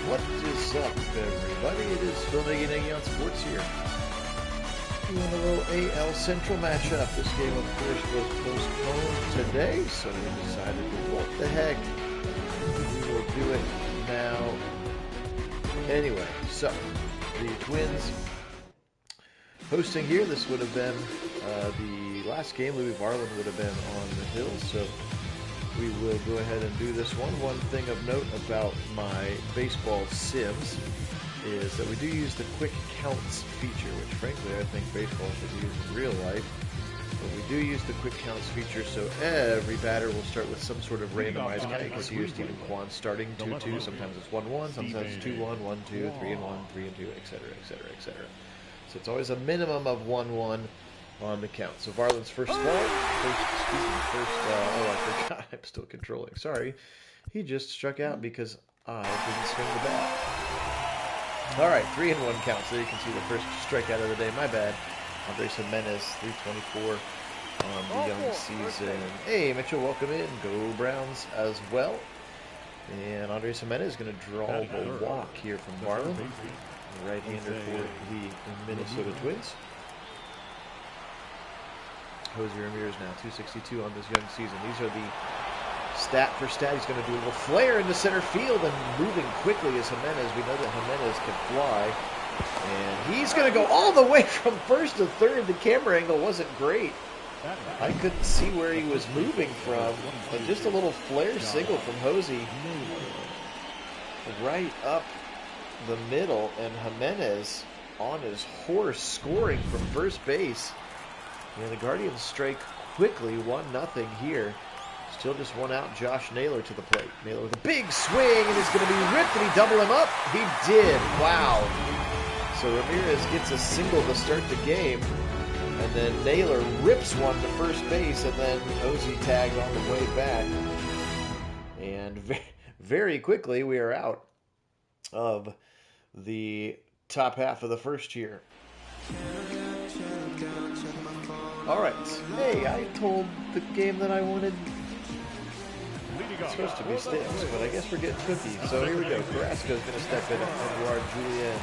What is up, everybody? It is Phil Nagy on Sports here. Doing a little AL Central matchup. This game, of course, was postponed today, so we decided, what the heck, we will do it now. Anyway, so the Twins hosting here. This would have been the last game. Louis Varland would have been on the hill, so we will go ahead and do this one. One thing of note about my baseball sims is that we do use the quick counts feature, which frankly I think baseball should use in real life. But we do use the quick counts feature, so every batter will start with some sort of randomized count. You can see here Stephen Kwan starting 2-2. Sometimes it's 1-1, sometimes it's 2-1, 1-2, 3-1, 3-2, etc., etc., etc. So it's always a minimum of 1-1 on the count. So Varland's first ball, I forgot, I'm still controlling. Sorry. He just struck out because I didn't swing the bat. All right, 3-1 count. So you can see the first strikeout of the day. My bad. Andres Jimenez, 324 on the young season. Hey, Mitchell, welcome in. Go Browns as well. And Andres Jimenez is going to draw the walk here from Varland. The right-hander for the Minnesota Twins. Jose Ramirez now, 262 on this young season. These are the stat for stat. He's going to do a little flare into center field and moving quickly as Jimenez. We know that Jimenez can fly. And he's going to go all the way from first to third. The camera angle wasn't great. I couldn't see where he was moving from, but just a little flare single from Jose right up the middle, and Jimenez on his horse scoring from first base. And the Guardians strike quickly, 1-0 here. Still just one out. Josh Naylor to the plate. Naylor with a big swing, and he's going to be ripped. Did he double him up? He did. Wow. So Ramirez gets a single to start the game, and then Naylor rips one to first base, and then Jose tagged on the way back. And very quickly, we are out of the top half of the first here. All right. Hey, I told the game that I wanted. It's supposed to be sticks, but I guess we're getting cookie. So here we go. Carrasco's going to step in, and Edouard Julien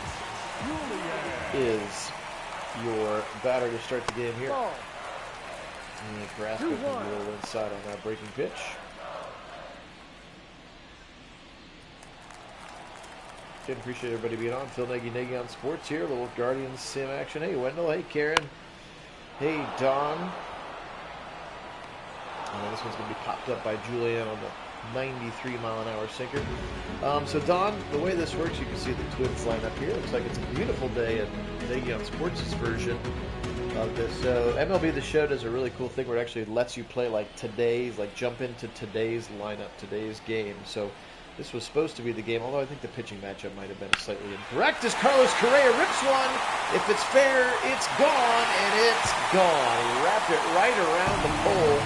is your batter to start the game here. And Carrasco can roll inside on that breaking pitch. Again, appreciate everybody being on. Phil Nagy on Sports here. A little Guardians sim action. Hey, Wendell. Hey, Karen. Hey, Don. This one's going to be popped up by Julien on the 93-mile-an-hour sinker. So, Don, the way this works, you can see the Twins line up here. Looks like it's a beautiful day at Nagy on Sports' version of this. So, MLB The Show does a really cool thing where it actually lets you play jump into today's lineup, today's game. So, this was supposed to be the game, although I think the pitching matchup might have been slightly incorrect. As Carlos Correa rips one, if it's fair, it's gone, and it's gone. He wrapped it right around the pole.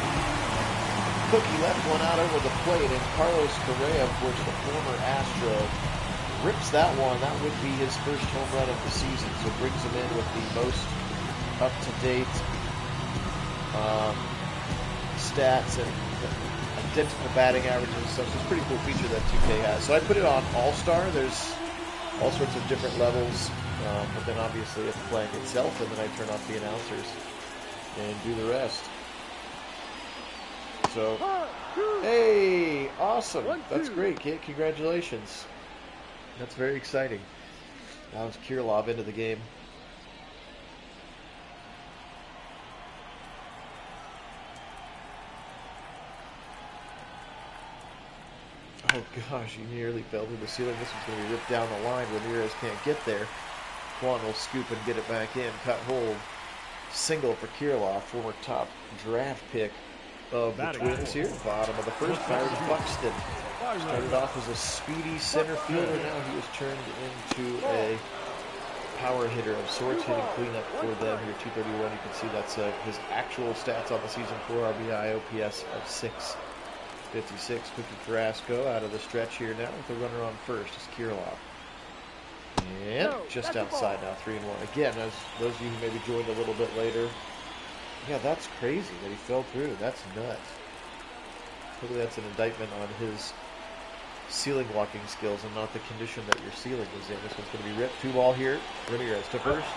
Cookie left one out over the plate, and Carlos Correa, of course, the former Astro, rips that one. That would be his first home run of the season, so it brings him in with the most up-to-date stats and identical batting averages and stuff. So it's a pretty cool feature that 2K has. So I put it on All-Star. There's all sorts of different levels, but then obviously it's playing itself, and then I turn off the announcers and do the rest. So, hey, awesome. That's great, Kit. Congratulations. That's very exciting. That was Kirilov into the game. Oh, gosh, he nearly fell through the ceiling. This one's going to be ripped down the line. Ramirez can't get there. Kwan will scoop and get it back in. Cut hold. Single for Kirilov, former top draft pick of the Twins here. Bottom of the first, fired Buxton. Started off as a speedy center fielder. Now he has turned into a power hitter of sorts, hitting cleanup for them here. 231. You can see that's his actual stats on the season. 4 RBI, OPS of 656. Cookie Carrasco out of the stretch here now with a runner on first. Is Kirilov. And just outside now, 3-1. Again, as those of you who maybe joined a little bit later, yeah, that's crazy that he fell through. That's nuts. Hopefully that's an indictment on his ceiling walking skills and not the condition that your ceiling is in. This one's going to be ripped. 2-ball here. Ramirez to first.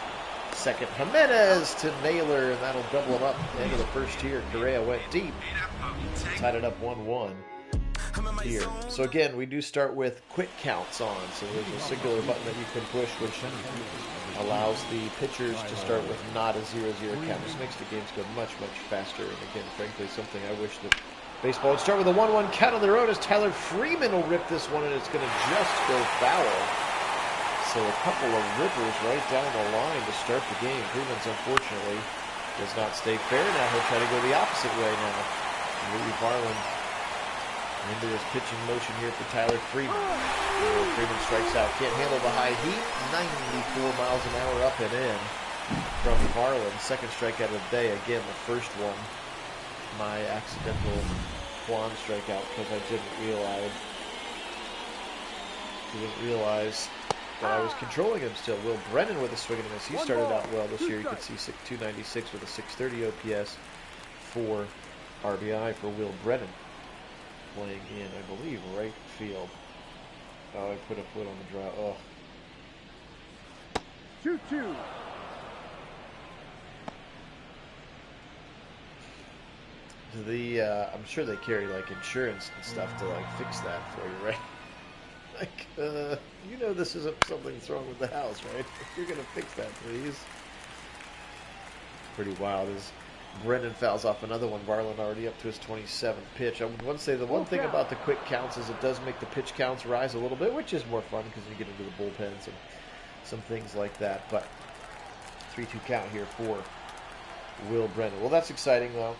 Second, Jimenez to Naylor, and that'll double him up. End of the first here. Correa went deep. Tied it up 1-1 here. So again, we do start with quick counts on. So there's a singular button that you can push, which allows the pitchers to start with not a 0-0 count. This makes the games go much, much faster. And again, frankly, something I wish that baseball would start with a 1-1 count on their own, as Tyler Freeman will rip this one, and it's going to just go foul. So a couple of rippers right down the line to start the game. Freeman's unfortunately does not stay fair. Now he'll try to go the opposite way now. Louis Varland into his pitching motion here for Tyler Freeman. Freeman strikes out. Can't handle the high heat. 94 miles an hour up and in from Varland. Second strikeout of the day. Again, the first one, my accidental Kwan strikeout, because I didn't realize that I was controlling him still. Will Brennan with a swing and a miss. He started out well this year. You can see 296 with a 630 OPS, 4 RBI for Will Brennan. Playing in, I believe, right field. Oh, I put a foot on the draw. Oh. 2-2. I'm sure they carry like insurance and stuff to like fix that for you, right? Like, you know, this isn't something's wrong with the house, right? You're gonna fix that, please. Pretty wild. As Brennan fouls off another one. Varland already up to his 27th pitch. I would want to say the one thing about the quick counts is it does make the pitch counts rise a little bit, which is more fun because you get into the bullpens and some things like that. But 3-2 count here for Will Brennan. Well, that's exciting, though.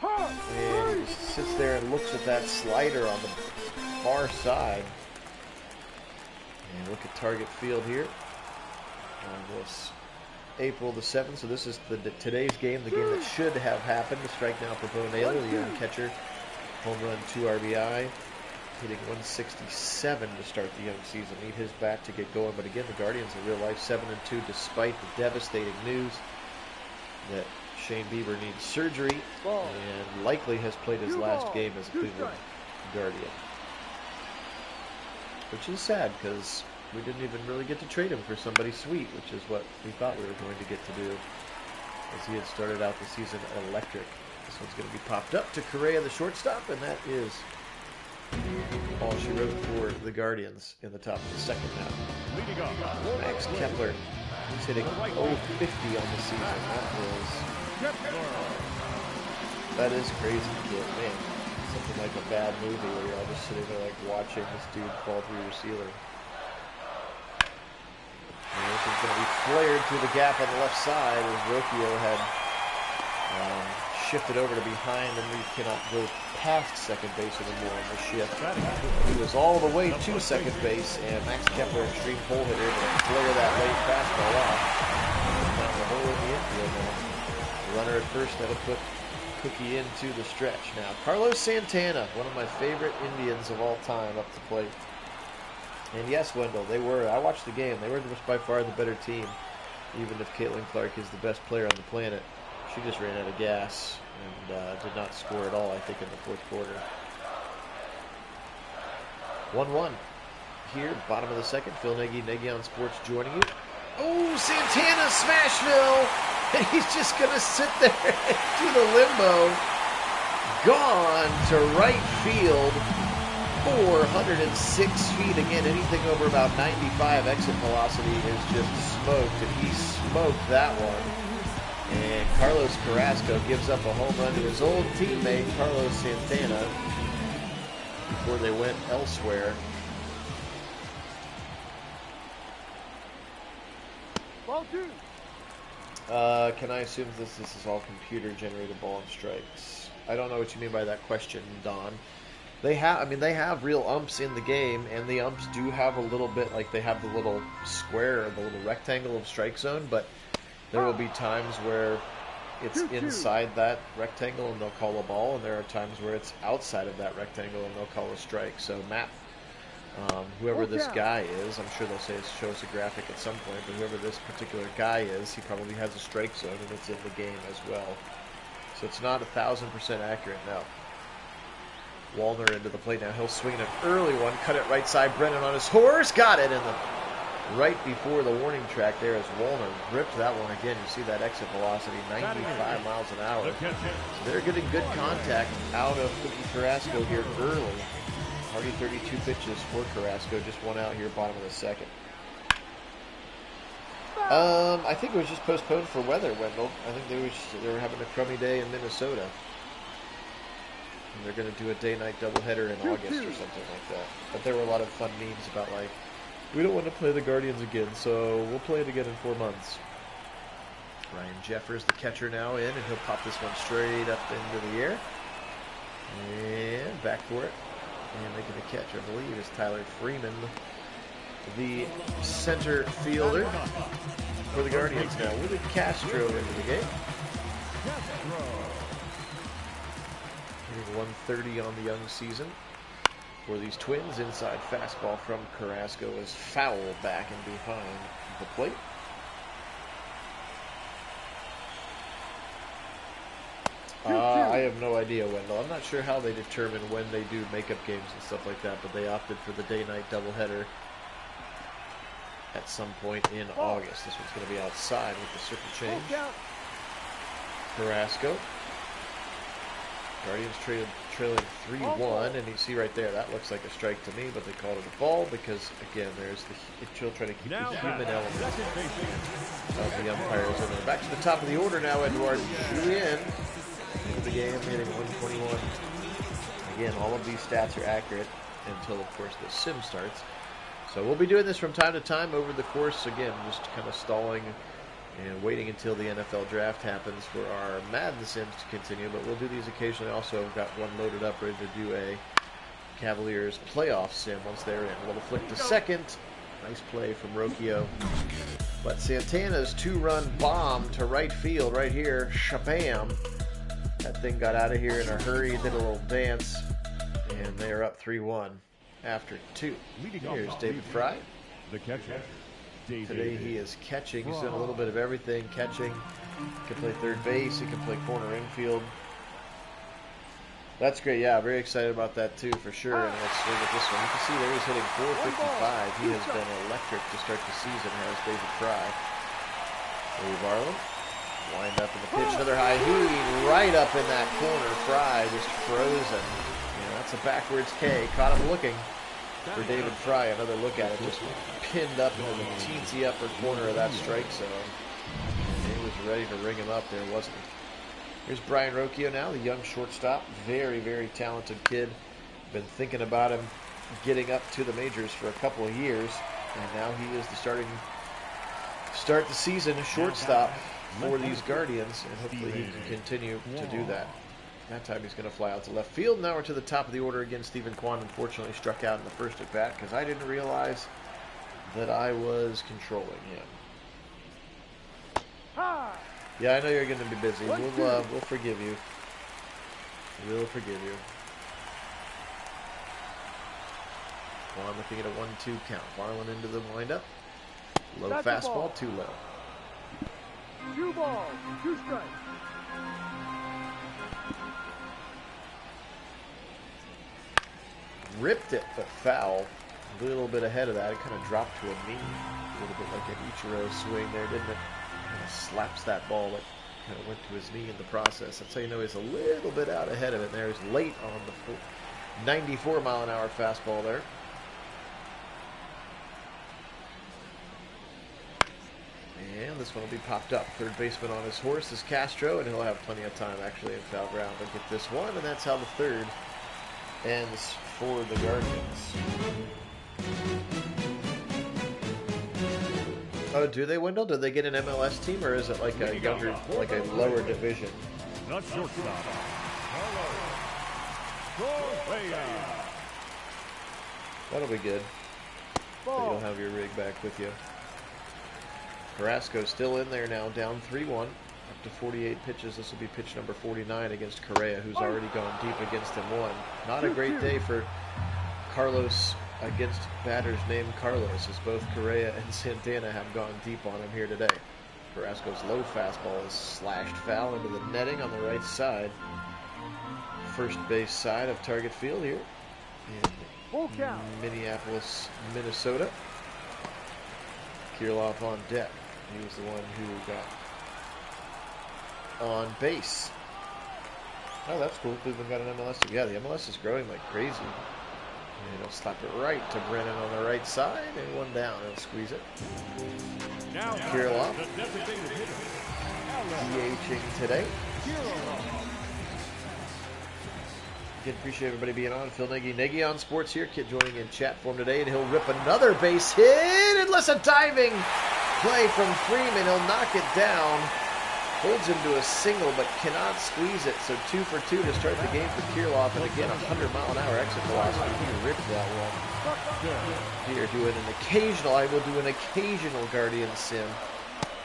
And he just sits there and looks at that slider on the far side. And look at target field here on this April the 7th. So this is today's game, the game that should have happened. A strike now for Bo Naylor, the young catcher. Home run, 2 RBI. Hitting 167 to start the young season. Need his bat to get going. But again, the Guardians in real life 7-2 despite the devastating news that Shane Bieber needs surgery and likely has played his last game as a Cleveland Guardian. Which is sad because we didn't even really get to trade him for somebody sweet, which is what we thought we were going to get to do, as he had started out the season electric. This one's going to be popped up to Correa, the shortstop, and that is all she wrote for the Guardians in the top of the second now. Max Kepler, he's hitting 050 on the season. That is crazy, kid, man. Something like a bad movie where you're all just sitting there like watching this dude fall through your ceiling. And this is going to be flared through the gap on the left side as Rocchio had shifted over to behind, and we cannot go past second base anymore on the shift. He was all the way to second base, and Max Kepler, extreme pull hitter, to flare that late fastball off. Found the hole in the infield now. Runner at first, that'll put Cookie into the stretch. Now, Carlos Santana, one of my favorite Indians of all time, up to plate. And yes, Wendell, they were. I watched the game. They were by far the better team, even if Caitlin Clark is the best player on the planet. She just ran out of gas and did not score at all, I think, in the fourth quarter. 1-1 here, bottom of the second. Phil Nagy, Nagy on Sports joining you. Oh, Santana, Smashville! And he's just going to sit there and do the limbo. Gone to right field. 406 feet. Again, anything over about 95 exit velocity is just smoked. And he smoked that one. And Carlos Carrasco gives up a home run to his old teammate, Carlos Santana, before they went elsewhere. Ball 2. Can I assume this is all computer-generated ball and strikes? I don't know what you mean by that question, Don. They have real umps in the game, and the umps do have a little bit, like they have the little square or the little rectangle of strike zone, but there will be times where it's inside that rectangle and they'll call a ball, and there are times where it's outside of that rectangle and they'll call a strike. So Matt, whoever this guy is, I'm sure they'll say it shows a graphic at some point, but whoever this particular guy is, he probably has a strike zone and it's in the game as well. So it's not 1,000% accurate now. Wallner into the plate now. He'll swing an early one. Cut it right side. Brennan on his horse. Got it in the right before the warning track there as Wallner ripped that one again. You see that exit velocity, 95 miles an hour. So they're getting good contact out of Cookie Carrasco here early. Already 32 pitches for Carrasco. Just one out here, bottom of the second. I think it was just postponed for weather, Wendell. I think they were having a crummy day in Minnesota. And they're going to do a day-night doubleheader in August or something like that. But there were a lot of fun memes about, like, we don't want to play the Guardians again, so we'll play it again in 4 months. Ryan Jeffers, the catcher, now in, and he'll pop this one straight up into the air. And back for it. And making the catch, I believe, is Tyler Freeman, the center fielder for the Guardians now. Willie Castro into the game. Hitting 130 on the young season for these Twins. Inside fastball from Carrasco is foul back and behind the plate. I have no idea, Wendell. I'm not sure how they determine when they do makeup games and stuff like that, but they opted for the day-night doubleheader at some point in August. This one's going to be outside with the circle change. Carrasco. Guardians trailing 3-1, and you see right there, that looks like a strike to me, but they called it a ball because, again, there's she'll try to keep the human element of the umpires. And back to the top of the order now, Edward Julien into the game, hitting 121. Again, all of these stats are accurate until, of course, the sim starts. So we'll be doing this from time to time over the course, again, just kind of stalling and waiting until the NFL draft happens for our Madden sims to continue, but we'll do these occasionally. Also, I've got one loaded up, ready to do a Cavaliers playoff sim once they're in. Little flick to second. Nice play from Rocchio. But Santana's two-run bomb to right field right here. Shabam. That thing got out of here in a hurry, did a little dance, and they are up 3-1 after 2. Here's David Fry. The catcher. Today he is catching. He's done a little bit of everything. Catching. He can play third base. He can play corner infield. That's great. Yeah, very excited about that too, for sure. And let's look at this one. You can see there he's hitting 455. He has been electric to start the season, has David Fry. Dave Arlen. Wind up in the pitch. Another high heave right up in that corner. Fry just frozen. Yeah, that's a backwards K. Caught him looking. For David Fry, another look at it, just pinned up into the teensy upper corner of that strike zone. And he was ready to ring him up. There wasn't. Here's Brian Rocchio now, the young shortstop. Very, very talented kid. Been thinking about him getting up to the majors for a couple of years. And now he is the start the season shortstop for these Guardians. And hopefully he can continue to do that. That time he's going to fly out to left field. Now we're to the top of the order again. Stephen Kwan unfortunately struck out in the first at bat because I didn't realize that I was controlling him. Yeah, I know you're going to be busy. We'll forgive you. We'll forgive you. Kwan looking at a 1-2 count. Marlin into the windup. Low fastball, too low. 2 balls, 2 strikes. Ripped it, but foul. A little bit ahead of that. It kind of dropped to a knee. A little bit like an Ichiro swing there, didn't it? Kind of slaps that ball that kind of went to his knee in the process. That's how you know he's a little bit out ahead of it. There he's late on the 94-mile-an-hour fastball there. And this one will be popped up. Third baseman on his horse is Castro, and he'll have plenty of time actually in foul ground to get this one, and that's how the third ends for the Guardians. Oh, do they, Wendell? Do they get an MLS team, or is it like a younger, like a lower division? The shortstop. That'll be good. So you'll have your rig back with you. Carrasco still in there now, down 3-1. Up to 48 pitches. This will be pitch number 49 against Correa, who's already gone deep against him one. Not a great day for Carlos against batters named Carlos, as both Correa and Santana have gone deep on him here today. Carrasco's low fastball is slashed foul into the netting on the right side. first base side of Target Field here Full in count. Minneapolis, Minnesota. Kirilloff on deck. He was the one who got on base. Oh, that's cool. Cleveland got an MLS too. Yeah, the MLS is growing like crazy. And he'll slap it right to Brennan on the right side, and one down. He'll squeeze it. Now, Kirilloff the designated hitter. DHing today. Kirilloff. Again, appreciate everybody being on. Phil Nagy, Nagy on Sports here. Kit joining in chat form today, and he'll rip another base hit. Unless a diving play from Freeman, he'll knock it down. Holds him to a single, but cannot squeeze it. So 2 for 2 to start the game for Kirilloff. And again, 100-mile-an-hour exit velocity. He ripped that one. Here, I will do an occasional Guardian sim.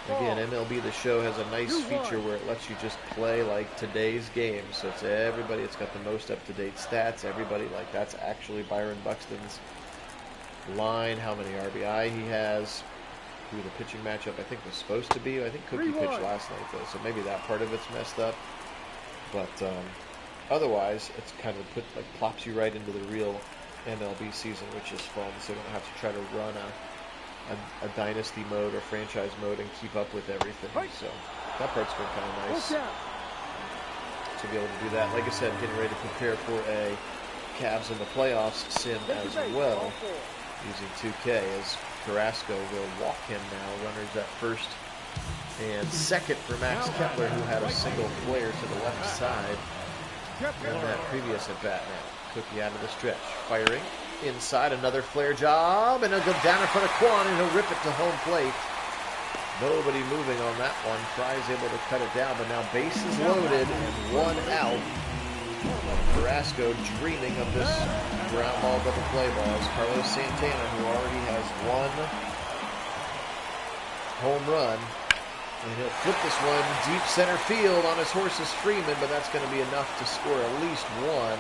Again, MLB The Show has a nice feature where it lets you just play like today's game. So it's everybody. It's got the most up-to-date stats. Everybody, like that's actually Byron Buxton's line, how many RBI he has, who the pitching matchup I think was supposed to be. I think Cookie pitched last night though, so maybe that part of it's messed up. But otherwise, it's kind of plops you right into the real MLB season, which is fun. So you don't have to try to run a dynasty mode or franchise mode and keep up with everything. So that part's been kind of nice to be able to do that. Like I said, getting ready to prepare for a Cavs in the playoffs sim as well, using 2K, as Carrasco will walk him now. Runners at first and second for Max Kepler, who had a single flare to the left side in that previous at bat. Now Cookie out of the stretch, firing inside, another flare job, and he'll go down in front of Quan, and he'll rip it to home plate. Nobody moving on that one. Fry's able to cut it down, but now bases loaded and one out. Carrasco dreaming of this ground ball double play ball. It's Carlos Santana, who already has one home run, and he'll flip this one deep center field on his horse is Freeman, but that's going to be enough to score at least one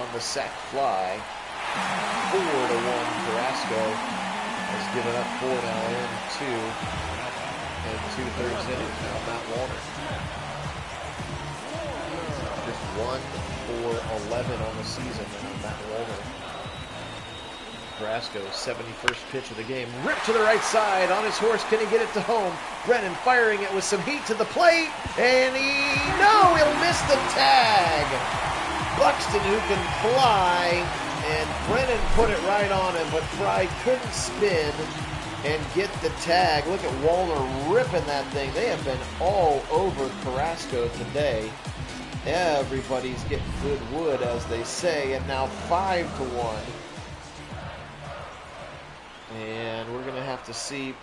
on the sac fly. 4-1. Carrasco has given up 4 now in 2 and 2/3 innings. Now Matt Wallner just 1 for 11 on the season now. Matt Wallner. Carrasco's 71st pitch of the game, ripped to the right side on his horse. Can he get it to home? Brennan firing it with some heat to the plate, and he'll miss the tag. Buxton, who can fly, and Brennan put it right on him, but Fry couldn't spin and get the tag. Look at Wallner ripping that thing. They have been all over Carrasco today. Everybody's getting good wood, as they say, and now 5-1. And we're going to have to see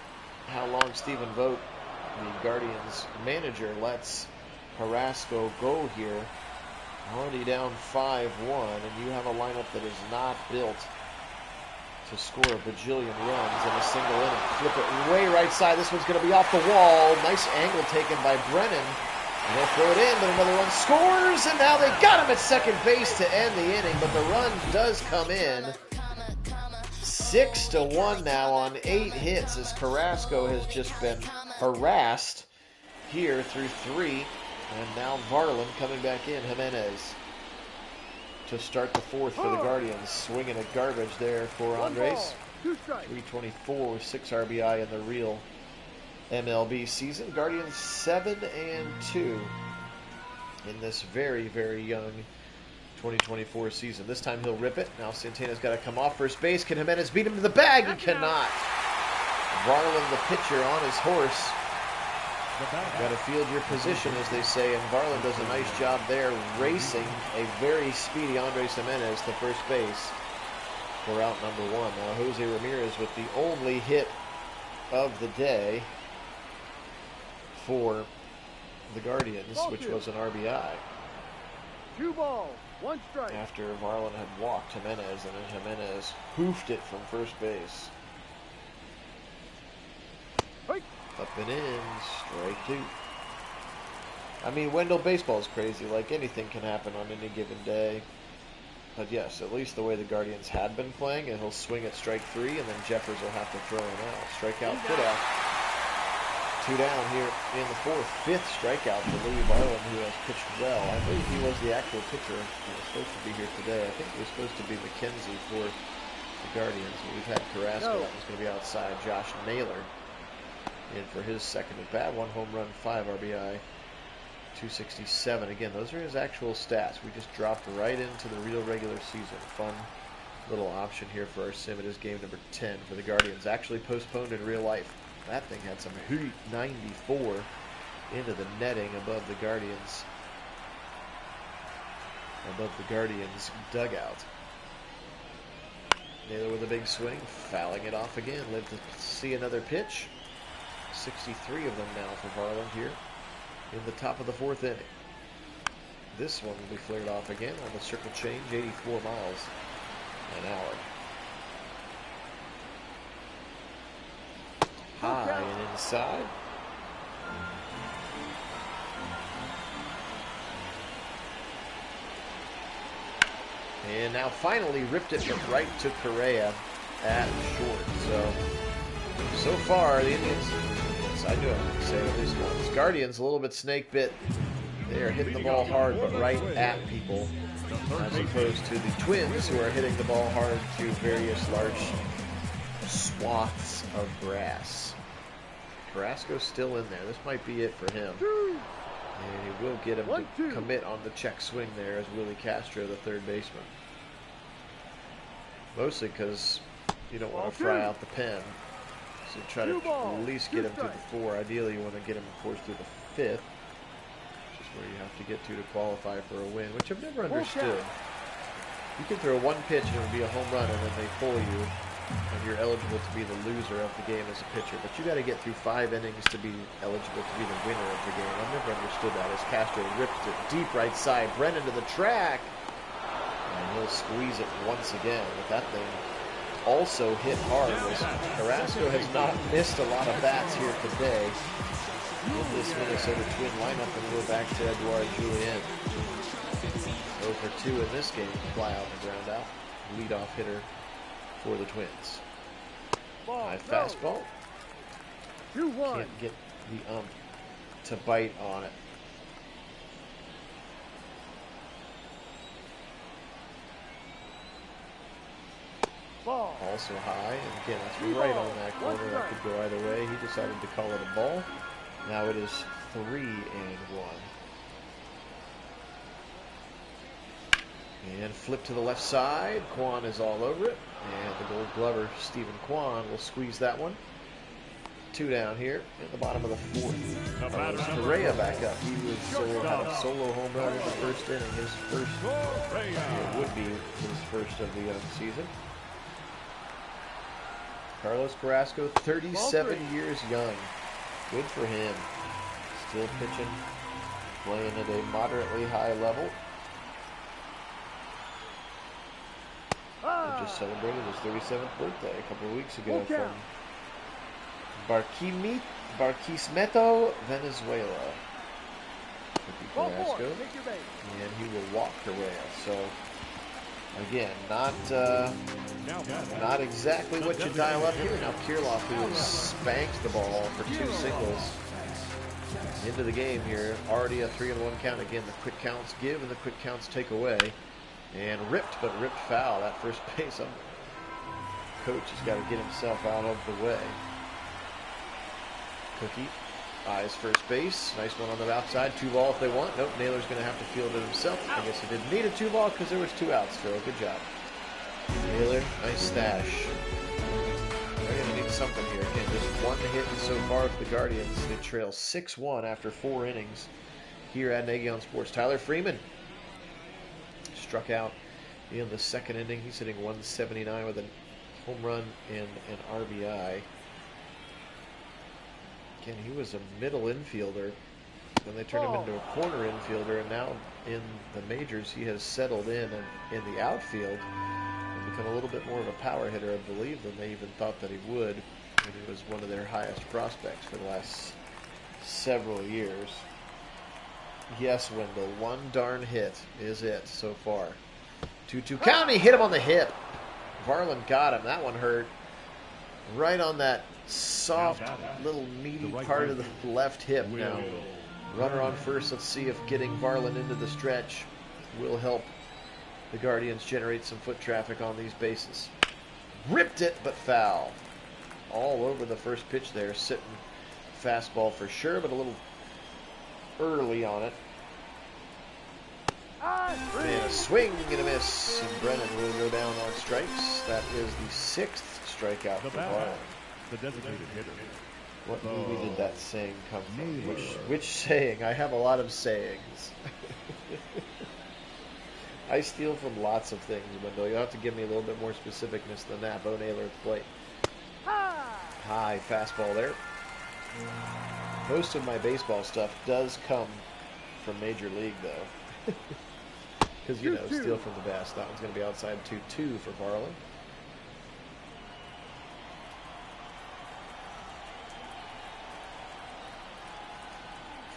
how long Stephen Vogt, the Guardians manager, lets Carrasco go here. Already down 5-1, and you have a lineup that is not built to score a bajillion runs in a single inning. Flip it way right side. This one's going to be off the wall. Nice angle taken by Brennan. And he'll throw it in, but another one scores, and now they got him at second base to end the inning, but the run does come in. 6-1 now on 8 hits, as Carrasco has just been harassed here through 3. And now Varland coming back in. Jimenez to start the 4th for the Guardians. Swinging a garbage there for Andres. 324 with 6 RBI in the real MLB season. Guardians 7-2 in this very, very young 2024 season. This time he'll rip it. Now Santana's got to come off first base. Can Jimenez beat him to the bag? He cannot. Varland, the pitcher, on his horse. Got to field your position, as they say, and Varland does a nice job there, racing a very speedy Andres Jimenez to first base for out number 1. Now Jose Ramirez with the only hit of the day for the Guardians, which was an RBI. 2 balls, 1 strike. After Varland had walked Jimenez, and then Jimenez hoofed it from first base. Up and in, strike 2. I mean, Wendell baseball is crazy. Like, anything can happen on any given day. But yes, at least the way the Guardians had been playing, and he'll swing at strike 3, and then Jeffers will have to throw him out. Strikeout, put out. 2 down here in the fourth. 5th strikeout for Lee Varland, who has pitched well. I believe he was the actual pitcher who was supposed to be here today. I think it was supposed to be McKenzie for the Guardians, but we've had Carrasco. That was going to be outside. Josh Naylor in for his second at bat. 1 home run, 5 RBI, 267. Again, those are his actual stats. We just dropped right into the real regular season. Fun little option here for our sim. It is game number 10 for the Guardians. Actually postponed in real life. That thing had some heat. 94 into the netting above the Guardians. Above the Guardians dugout. Naylor with a big swing, fouling it off again. Live to see another pitch. 63 of them now for Varland here in the top of the 4th inning. This one will be flared off again on the circle change, 84 miles an hour. High and inside. And now finally ripped it but right to Correa at short. So far the Indians, yes, I do have to say at least once. Guardians a little bit snake bit. They are hitting the ball hard but right at people, as opposed to the Twins, who are hitting the ball hard through various large swaths of grass. Carrasco's still in there. This might be it for him. And he will get him to commit on the check swing there as Willie Castro, the third baseman. Mostly because you don't want to fry out the pen. So try to at least get him to the 4. Ideally, you want to get him, of course, to the 5th, which is where you have to get to qualify for a win, which I've never understood. You can throw one pitch and it would be a home run, and then they pull you, and you're eligible to be the loser of the game as a pitcher. But you got to get through 5 innings to be eligible to be the winner of the game. I've never understood that, as Castro rips it deep right side. Brennan to the track, and he'll squeeze it once again. But that thing also hit hard. Carrasco has not missed a lot of bats here today in this Minnesota Twin lineup, and we're back to Edouard Julien. 0 for 2 in this game. Fly out and ground out. Leadoff hitter for the Twins. High fastball. Can't get the ump to bite on it. Also high, and again, that's right on that corner. That could go either way. He decided to call it a ball. Now it is 3-1. And flip to the left side. Kwan is all over it. And the Gold Glover, Stephen Kwan, will squeeze that one. 2 down here in the bottom of the 4th. Correa back up. He was had a solo home run in the first inning. His first, it would be his first of the season. Carlos Carrasco, 37 years young. Good for him. Still pitching, playing at a moderately high level. He just celebrated his 37th birthday a couple of weeks ago from Barquisimeto, Venezuela. Carrasco, and he will walk Correa. So again, not exactly what you dial up here. Now Kirilloff, who has spanked the ball for 2 singles into the game here, already a 3-1 count. Again, the quick counts give and the quick counts take away. And ripped foul. That first base, coach has got to get himself out of the way. Cookie eyes first base. Nice one on the outside. 2 ball if they want. Nope, Naylor's going to have to field it himself. I guess he didn't need a 2 ball because there was 2 outs, Phil. Good job. Naylor, nice stash. They're going to need something here. Again, just 1 hit so far for the Guardians. They trail 6-1 after 4 innings here at Nagy on Sports. Tyler Freeman struck out in the 2nd inning. He's hitting 179 with a home run and an RBI. Again, he was a middle infielder. Then they turned him into a corner infielder, and now in the majors he has settled in the outfield and become a little bit more of a power hitter, I believe, than they even thought that he would. And he was one of their highest prospects for the last several years. Yes, Wendell, 1 darn hit is it so far. 2-2 count. He hit him on the hip. Varland got him. That one hurt. right on that soft, little meaty part of the left hip now. Runner on first. Let's see if getting Varland into the stretch will help the Guardians generate some foot traffic on these bases. Ripped it, but foul. All over the first pitch there. Sitting fastball for sure, but a little early on it. And a swing and a miss. And Brennan will go down on strikes. That is the 6th strikeout for Varland. The designated hitter. What movie did that saying come from? Which saying? I have a lot of sayings. I steal from lots of things, Wendell. You'll have to give me a little bit more specificness than that. Bo Naylor at the plate. High fastball there. Most of my baseball stuff does come from Major League, though. Because, you know, steal from the best. That one's going to be outside 2-2 for Varland.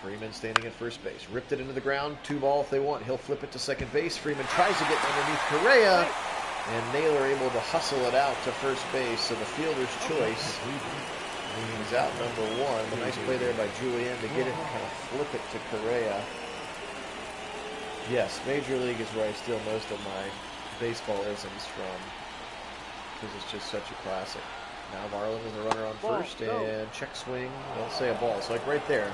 Freeman standing at first base. Ripped it into the ground. 2 ball if they want. He'll flip it to second base. Freeman tries to get underneath Correa. And Naylor able to hustle it out to first base. So the fielder's choice. He's out number 1. A nice play there by Julian to get it and kind of flip it to Correa. Yes, Major League is where I steal most of my baseball isms from. Because it's just such a classic. Now Varland with a runner on first. And check swing. They'll say a ball. So like right there.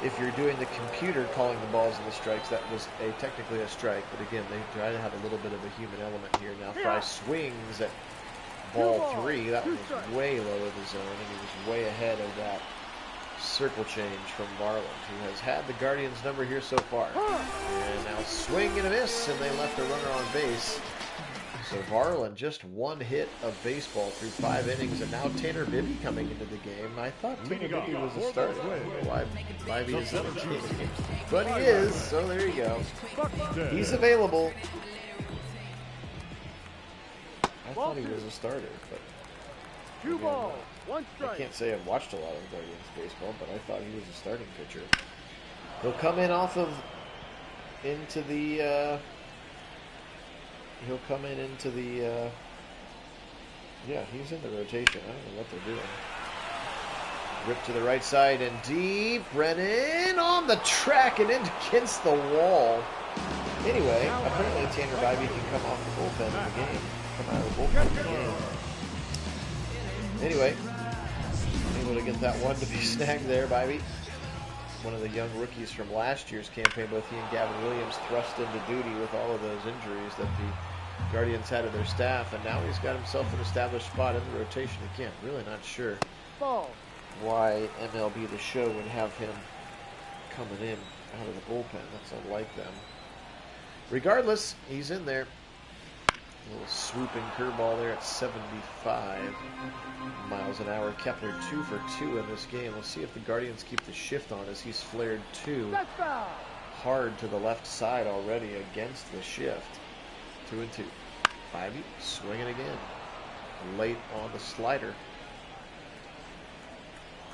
If you're doing the computer calling the balls and the strikes, that was technically a strike. But again, they try to have a little bit of a human element here. Now Fry swings at ball 3. That was way low of the zone, and he was way ahead of that circle change from Varland, who has had the Guardians' number here so far. And now swing and a miss, and they left a runner on base. So Varland just 1 hit of baseball through 5 innings, and now Tanner Bibby coming into the game. I thought Tanner Bibby was a starter. Why Bibby is in the game. But he is, so there you go. He's available. I thought he was a starter, but 2 balls, 1 strike. I can't say I've watched a lot of Guardians baseball, but I thought he was a starting pitcher. He'll come in off of into the he'll come in into the yeah, he's in the rotation. I don't know what they're doing. Rip to the right side and deep. Brennan on the track and in against the wall. Anyway, apparently Tanner Bibby can come off the bullpen in the game. Come out of the bullpen in the game. Anyway, able to get that one to be snagged there, Bibby. One of the young rookies from last year's campaign, both he and Gavin Williams thrust into duty with all of those injuries that the Guardians had to their staff, and now he's got himself an established spot in the rotation again. Really not sure why MLB The Show would have him coming in out of the bullpen. That's unlike them. Regardless, he's in there. A little swooping curveball there at 75 miles an hour. Kepler 2 for 2 in this game. We'll see if the Guardians keep the shift on as he's flared 2 hard to the left side already against the shift. 2-2. Bibby swinging again. Late on the slider.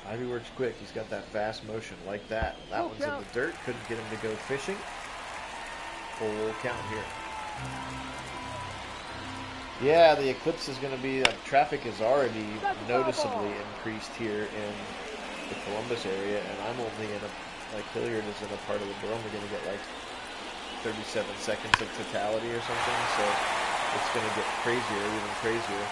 Bibby works quick. He's got that fast motion like that. That one's in the dirt. Couldn't get him to go fishing. Full count here. Yeah, the eclipse is going to be, traffic is already noticeably increased here in the Columbus area, and I'm only in a, like Hilliard is in a part of the, we're only going to get like 37 seconds of totality or something, so it's going to get crazier, even crazier.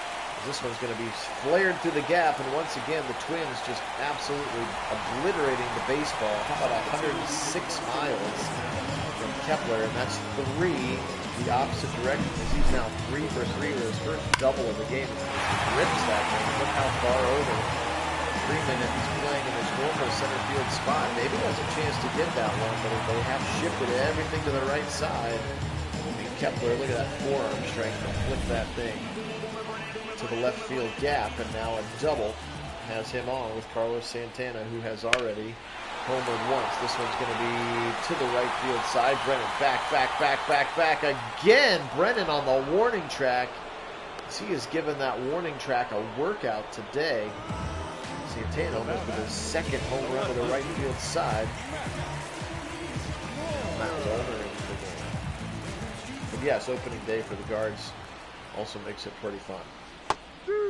This one's going to be flared through the gap, and once again, the Twins just absolutely obliterating the baseball. How about 106 miles from Kepler, and that's 3 the opposite direction, as he's now 3 for 3 with his first double of the game. He rips that thing. Look how far over Freeman, if he's playing in his normal center field spot. Maybe has a chance to get that one, but if they have shifted everything to the right side, and Kepler, look at that forearm strength to flip that thing to the left field gap, and now a double has him on with Carlos Santana, who has already homered once. This one's going to be to the right field side. Brennan back again. Brennan on the warning track. He has given that warning track a workout today. Santana almost with his second home run to the right field side. Matt Walner into the game. But yes, opening day for the Guards also makes it pretty fun.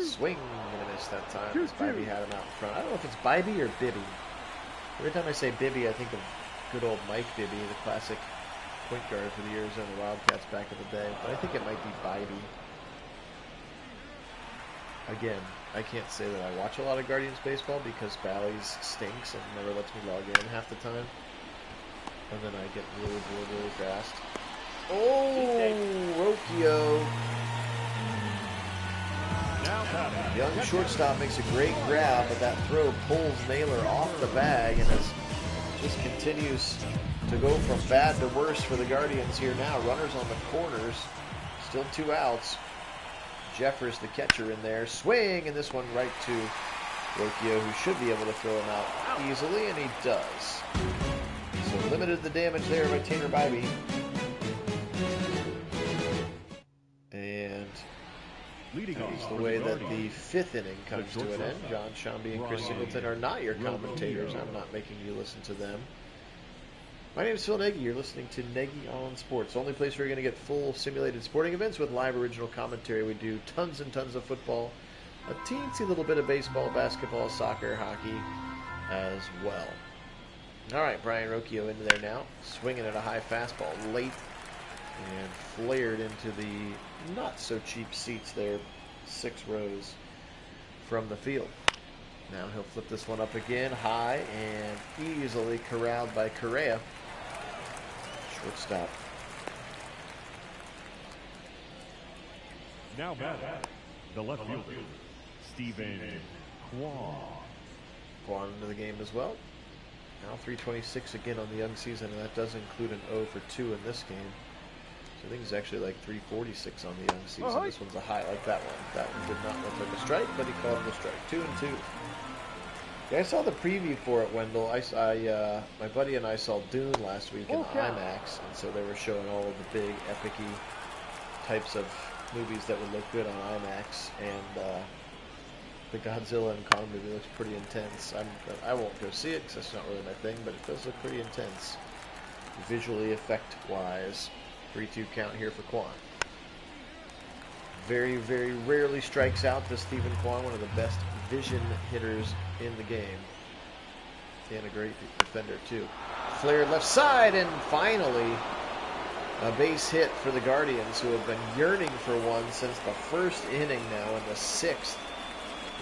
Swing and a miss that time as Bibby had him out in front. I don't know if it's Bibby or Bibby. Every time I say Bibby, I think of good old Mike Bibby, the classic point guard for the Arizona Wildcats back in the day. But I think it might be Bibby. Again, I can't say that I watch a lot of Guardians baseball because Bally's stinks and never lets me log in half the time. And then I get really bored really fast. Oh, Rocchio. Young shortstop makes a great grab, but that throw pulls Naylor off the bag, and as just continues to go from bad to worse for the Guardians here now. Runners on the corners, still 2 outs. Jeffers, the catcher, in there. Swing, and this one right to Rocchio, who should be able to throw him out easily, and he does. So limited the damage there by Tanner Bibby. And that's the way that the 5th inning comes to an end. John Shambi and Chris Singleton are not your commentators. I'm not making you listen to them. My name is Phil Nagy. You're listening to Nagy on Sports, the only place where you're going to get full simulated sporting events with live original commentary. We do tons and tons of football, a teensy little bit of baseball, basketball, soccer, hockey as well. All right, Brian Rocchio into there now, swinging at a high fastball late and flared into the not-so-cheap seats there, 6 rows from the field. Now he'll flip this one up again, high, and easily corralled by Correa. Shortstop. Now batting, the left fielder, Stephen Kwan. Kwan into the game as well. Now 326 again on the young season, and that does include an 0 for 2 in this game. So I think it's actually like 346 on the young season. This one's a high like that one. That one did not look like a strike, but he called it a strike. 2-2. Yeah, I saw the preview for it, Wendell. My buddy and I saw Dune last week in the IMAX, and so they were showing all of the big, epic-y types of movies that would look good on IMAX, and the Godzilla and Kong movie looks pretty intense. I won't go see it because that's not really my thing, but it does look pretty intense, visually, effect-wise. 3-2 count here for Kwan. Very, very rarely strikes out this Stephen Kwan, one of the best vision hitters in the game. And a great defender, too. Flared left side, and finally a base hit for the Guardians, who have been yearning for one since the first inning now in the 6th.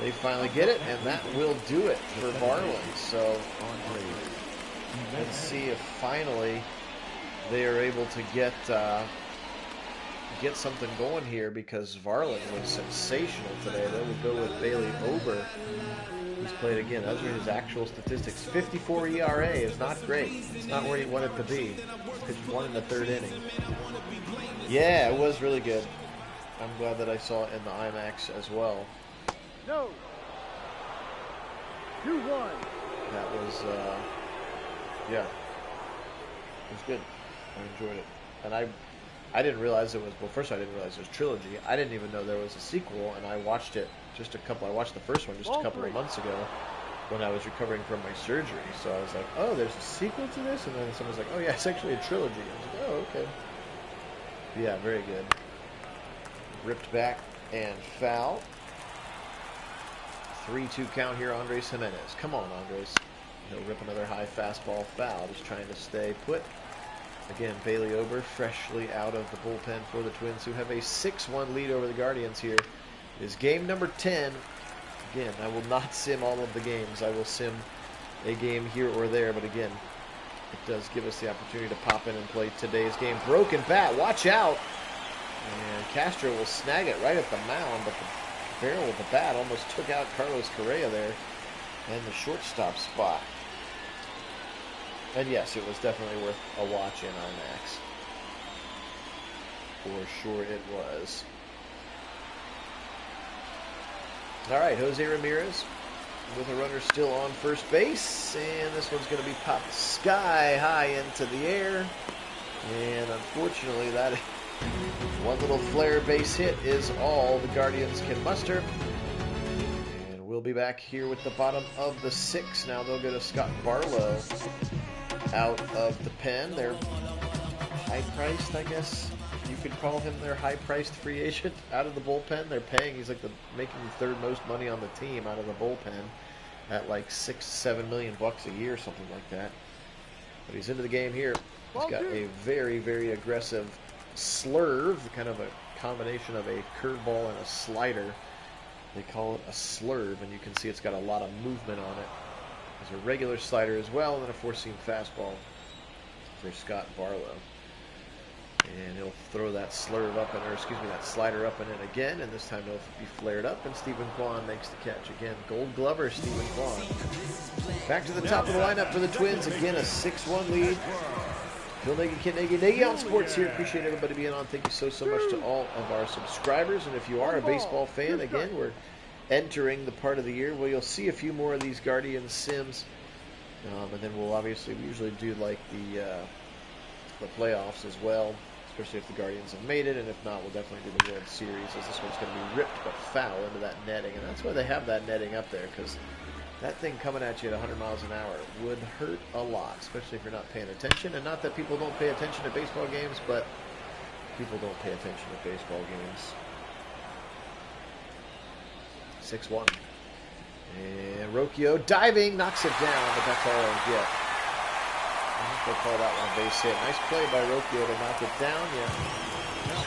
They finally get it, and that will do it for Varland. So let's see if finally they are able to get something going here, because Varland was sensational today. They would go with Bailey Ober, who's played again. Those are his actual statistics. 54 ERA is not great. It's not where you want it to be. Pitched 1 in the 3rd inning. Yeah, it was really good. I'm glad that I saw it in the IMAX as well. No. 2-1. That was, yeah, it was good. I enjoyed it. And I didn't realize it was, well, first I didn't realize it was trilogy. I didn't even know there was a sequel, and I watched it I watched the first one just a couple of months ago when I was recovering from my surgery. So I was like, oh, there's a sequel to this? And then someone's like, oh yeah, it's actually a trilogy. I was like, oh, okay. Yeah, very good. Ripped back and foul. 3-2 count here, Andres Jimenez. Come on, Andres. He'll rip another high fastball foul, just trying to stay put. Again, Bailey Ober freshly out of the bullpen for the Twins, who have a 6-1 lead over the Guardians here. It is game number 10. Again, I will not sim all of the games. I will sim a game here or there, but again, it does give us the opportunity to pop in and play today's game. Broken bat, watch out! And Castro will snag it right at the mound, but the barrel of the bat almost took out Carlos Correa there and the shortstop spot. And yes, it was definitely worth a watch in IMAX. For sure it was. All right, Jose Ramirez with a runner still on first base. And this one's going to be popped sky high into the air. And unfortunately, that one little flare base hit is all the Guardians can muster. And we'll be back here with the bottom of the 6th. Now they'll go to Scott Barlow out of the pen. They're high-priced, I guess you could call him their high-priced free agent out of the bullpen. They're paying, he's like making the third most money on the team out of the bullpen at like $6-7 million bucks a year, something like that. But he's into the game here. He's got a very, very aggressive slurve, kind of a combination of a curveball and a slider. They call it a slurve, and you can see it's got a lot of movement on it. There's a regular slider as well, and then a four-seam fastball for Scott Barlow. And he'll throw that slurve up and, or excuse me, that slider up and in again, and this time it'll be flared up, and Stephen Kwan makes the catch. Again, Gold Glover, Stephen Kwan. Back to the top of the lineup for the Twins. Again, a 6-1 lead. Phil Nagy, Kit Nagy on Sports here. Appreciate everybody being on. Thank you so much to all of our subscribers. And if you are a baseball fan, again, we're entering the part of the year where you'll see a few more of these Guardians sims. And then we'll obviously, we usually do like the playoffs as well, especially if the Guardians have made it. And if not, we'll definitely do the World Series, as this one's going to be ripped but foul into that netting. And that's why they have that netting up there, because that thing coming at you at 100 miles an hour would hurt a lot, especially if you're not paying attention. And not that people don't pay attention to baseball games, but people don't pay attention to baseball games. 6-1. And Rocchio diving, knocks it down, but that's all I'll get. I think they'll call that one a base hit. Nice play by Rocchio to knock it down. Yeah,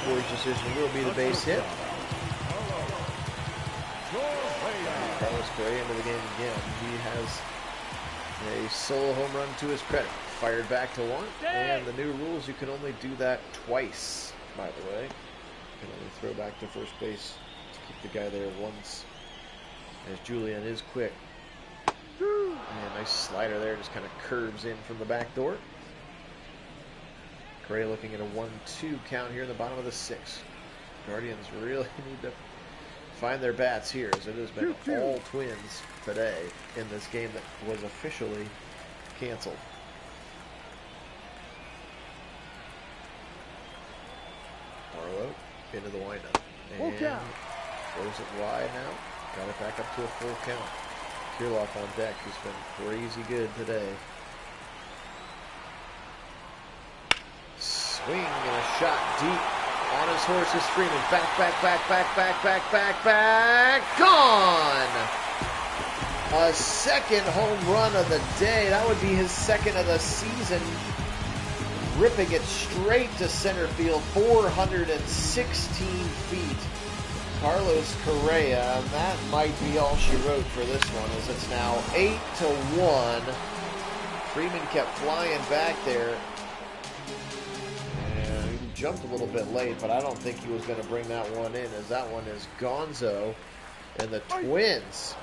score's decision will be the base hit. Carlos Correa into the game again. He has a solo home run to his credit. Fired back to one. And the new rules, you can only do that twice, by the way. You can only throw back to first base to keep the guy there once, as Julian is quick. And nice slider there, just kind of curves in from the back door. Correa looking at a 1-2 count here in the bottom of the sixth. Guardians really need to find their bats here, as it has been all Twins today in this game that was officially canceled. Barlow into the windup. And throws it wide now. Got it back up to a full count. Kirilloff on deck, who's been crazy good today. Swing and a shot deep. On his horse is Freeman. Back. Gone! A second home run of the day. That would be his second of the season. Ripping it straight to center field. 416 feet. Carlos Correa. And that might be all she wrote for this one, as it's now 8-1. Freeman kept flying back there. Jumped a little bit late, but I don't think he was going to bring that one in, as that one is gonzo. And the Twins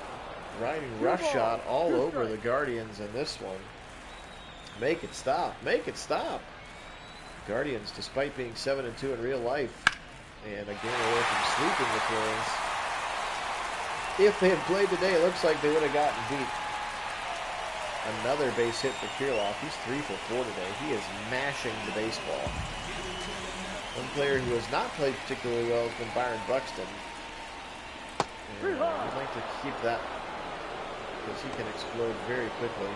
riding roughshod all over the Guardians in this one. Make it stop. Guardians, despite being 7-2 in real life and a game away from sweeping the Twins, if they had played today, it looks like they would have gotten beat. Another base hit for Kirilloff. He's 3 for 4 today. He is mashing the baseball. One player who has not played particularly well has been Byron Buxton. And we'd like to keep that, because he can explode very quickly.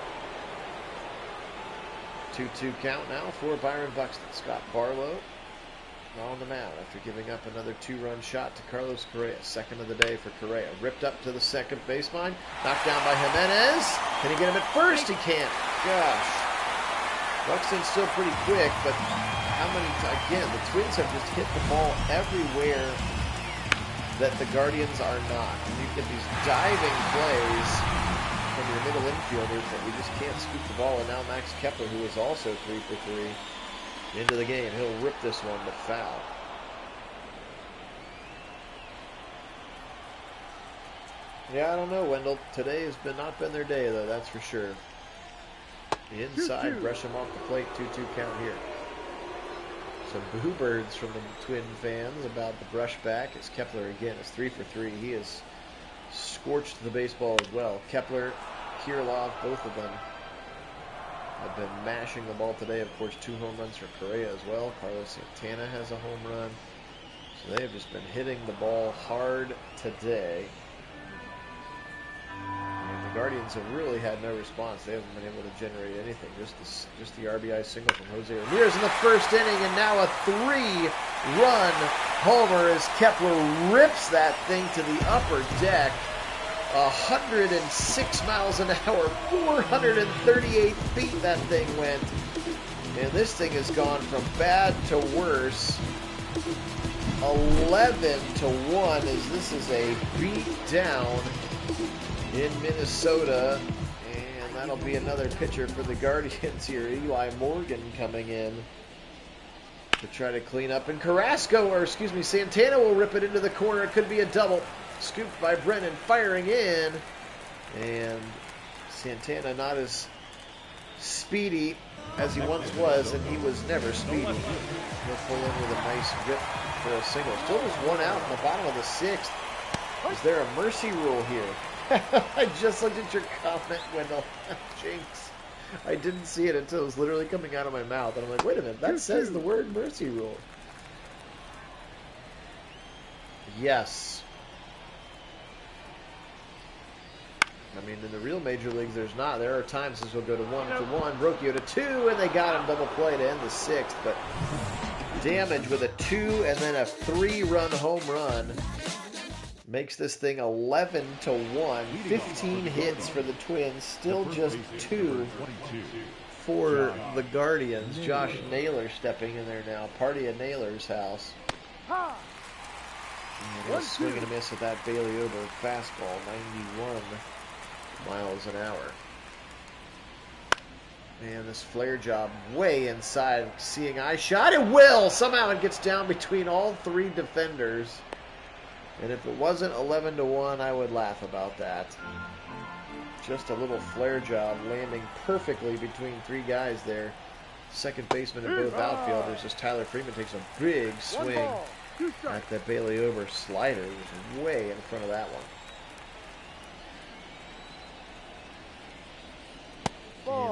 2-2 count now for Byron Buxton. Scott Barlow on the mound after giving up another 2-run shot to Carlos Correa. Second of the day for Correa. Ripped up to the second baseline. Knocked down by Jimenez. Can he get him at first? He can't. Gosh. Buxton's still pretty quick, but how many times? Again, the Twins have just hit the ball everywhere that the Guardians are not. And you get these diving plays from your middle infielders that we just can't scoop the ball. And now Max Kepler, who is also 3 for 3, into the game. He'll rip this one, but foul. Yeah, I don't know, Wendell. Today has not been their day, though, that's for sure. The inside, brush him off the plate, 2-2 count here. Some boo-birds from the Twin fans about the brush back, as Kepler again is 3 for 3. He has scorched the baseball as well. Kepler, Kirilloff, both of them have been mashing the ball today. Of course, 2 home runs for Correa as well. Carlos Santana has a home run. So they have just been hitting the ball hard today. And the Guardians have really had no response. They haven't been able to generate anything. Just the RBI single from Jose Ramirez in the first inning, and now a 3-run homer as Kepler rips that thing to the upper deck. 106 miles an hour, 438 feet that thing went. And this thing has gone from bad to worse. 11-1 as this is a beat down in Minnesota. And that'll be another pitcher for the Guardians here. Eli Morgan coming in to try to clean up. And Santana will rip it into the corner. It could be a double. Scooped by Brennan, firing in. And Santana not as speedy as he once was, and he was never speedy. He'll pull in with a nice rip for a single. Still just one out in the bottom of the 6th. Is there a mercy rule here? I just looked at your comment, Wendell. Jinx. I didn't see it until it was literally coming out of my mouth. And I'm like, wait a minute, that says the word mercy rule. Yes. I mean, in the real major leagues, there's not. There are times this will go to 1-1, Brocchio to 2, and they got him double play to end the 6th. But Damage with a 2 and then a 3-run home run makes this thing 11-1. 15 hits for the Twins, still just 2 for the Guardians. Josh Naylor stepping in there now. Party at Naylor's house. And a swing and a miss at that Bailey Ober fastball, 91 miles an hour. Man, this flare job way inside. Seeing eye shot. It will! Somehow it gets down between all 3 defenders. And if it wasn't 11-1, I would laugh about that. Just a little flare job landing perfectly between 3 guys there. Second baseman and both outfielders as Tyler Freeman takes a big swing at the Bailey Ober slider. He was way in front of that one.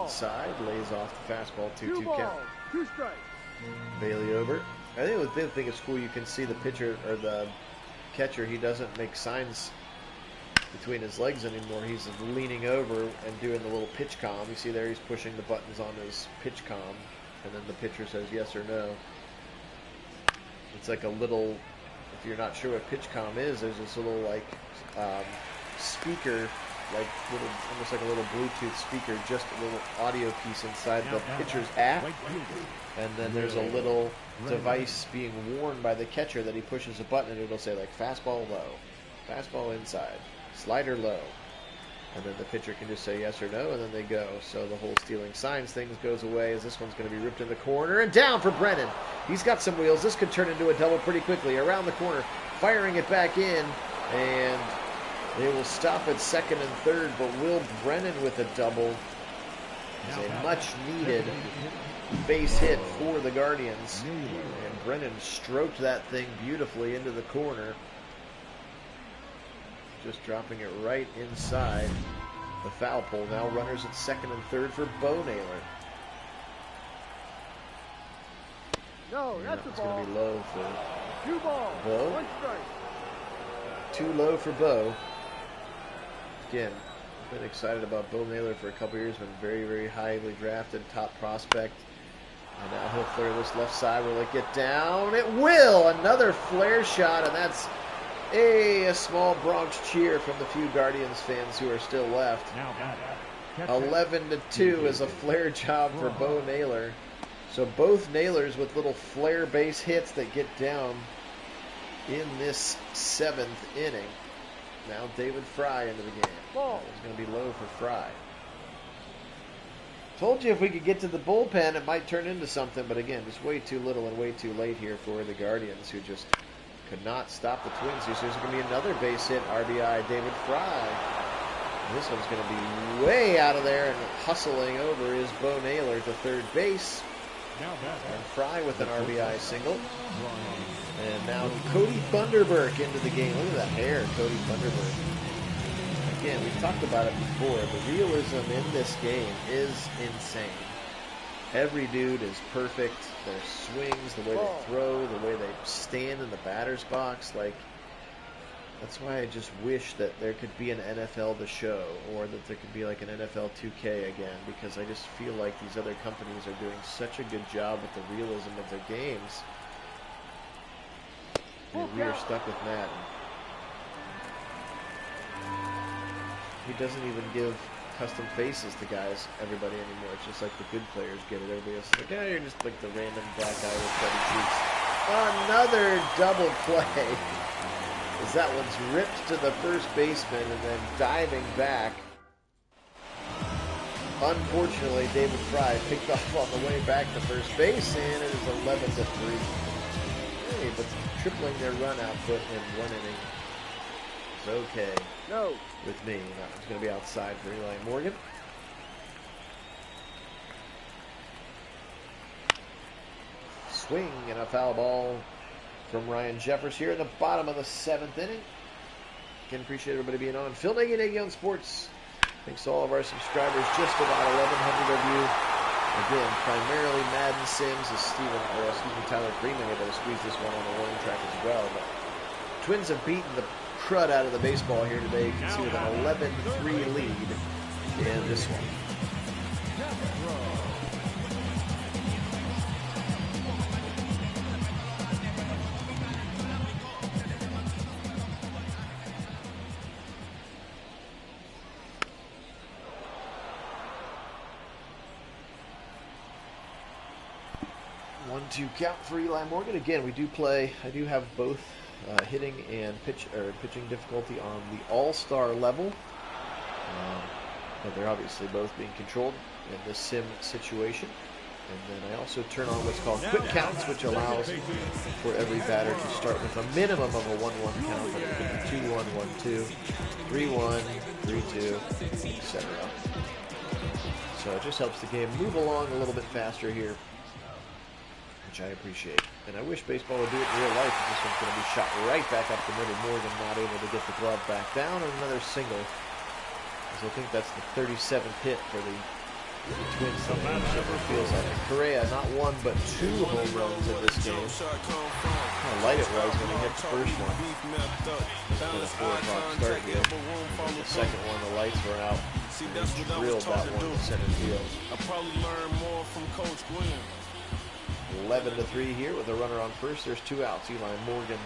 Inside, lays off the fastball, 2-2 count. Bailey Ober. I think the thing is cool, you can see the pitcher, or the catcher, he doesn't make signs between his legs anymore. He's leaning over and doing the little pitch comm. You see there, he's pushing the buttons on his pitch comm, and then the pitcher says yes or no. It's like a little, if you're not sure what pitch comm is, there's this little like speaker, like little, almost like a little Bluetooth speaker, just a little audio piece inside the pitcher's app, and then there's a little device being worn by the catcher that he pushes a button and it'll say like fastball low, fastball inside, slider low, and then the pitcher can just say yes or no, and then they go. So the whole stealing signs thing goes away as this one's going to be ripped in the corner and down for Brennan. He's got some wheels. This could turn into a double pretty quickly. Around the corner, firing it back in, and they will stop at second and third, but Will Brennan with a double is a much-needed base hit for the Guardians. And Brennan stroked that thing beautifully into the corner, just dropping it right inside the foul pole. Now runners at second and third for Bo Naylor. No, that's it's going to be low for 2 balls, Bo. 1 strike. Too low for Bo. Again, I've been excited about Bo Naylor for a couple years. Been very, very highly drafted, top prospect. And now he'll flare this left side. Will it get down? It will! Another flare shot, and that's a small Bronx cheer from the few Guardians fans who are still left. 11-2 is a flare job for Bo Naylor. So both Naylors with little flare base hits that get down in this 7th inning. Now David Fry into the game. It's going to be low for Fry. Told you if we could get to the bullpen, it might turn into something. But again, just way too little and way too late here for the Guardians, who just could not stop the Twins here. So there's going to be another base hit, RBI, David Fry. And this one's going to be way out of there, and hustling over is Bo Naylor to third base. And Fry with an RBI single. And now Cody Thunderberg into the game. Look at that hair, Cody Thunderberg. Again, we've talked about it before. The realism in this game is insane. Every dude is perfect. Their swings, the way they throw, the way they stand in the batter's box. Like, That's why I just wish that there could be an NFL The Show, or that there could be like an NFL 2K again, because I just feel like these other companies are doing such a good job with the realism of their games. And we are stuck with Madden. He doesn't even give custom faces to guys, everybody anymore. It's just like the good players get it. Everybody else is like, yeah, you're just like the random black guy with bloody cheeks. Another double play. As that one's ripped to the first baseman and then diving back. Unfortunately, David Fry picked off on the way back to first base, and it is 11-3. Hey, but tripling their run output in one inning is okay. No. With me. That one's going to be outside for Eli Morgan. Swing and a foul ball from Ryan Jeffers here in the bottom of the 7th inning. Again, appreciate everybody being on. Phil Nagy on Sports. Thanks to all of our subscribers. Just about 1,100 of you. Again, primarily Madden Sims as Tyler Freeman able to squeeze this one on the warning track as well. But Twins have beaten the crud out of the baseball here today. You can see with an 11-3 lead in this one. 1-2 count for Eli Morgan. Again, we do play. I do have both hitting and pitching difficulty on the all-star level, but they're obviously both being controlled in this sim situation. And then I also turn on what's called quick counts, which allows for every batter to start with a minimum of a 1-1 count, but it can be 2-1, 1-2, 3-1, 3-2, etc. So it just helps the game move along a little bit faster here, which I appreciate. And I wish baseball would do it in real life. This one's going to be shot right back up the middle. Morgan not able to get the glove back down, and another single. As I think that's the 37th hit for the Twins. It feels like Correa not one but two home runs in this game. How light it was when he hit the first one. It's been a 4 o'clock start here. And the second one, the lights were out. He drilled that one to center field. I probably learned more from Coach Glenn. 11-3 here with a runner on first. There's 2 outs. Eli Morgan.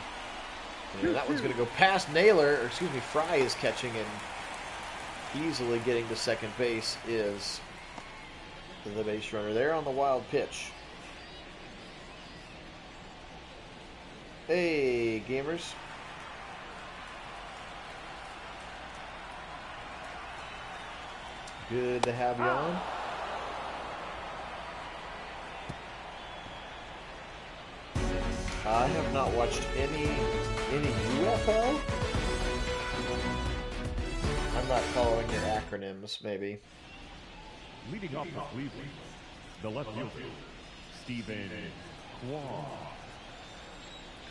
And that one's going to go past Naylor. Or excuse me, Fry is catching, and easily getting to second base is the base runner there on the wild pitch. Hey, gamers. Good to have you on. I have not watched any UFO. I'm not following your acronyms, maybe. Leading off for Cleveland, the left fielder, Stephen Kwan.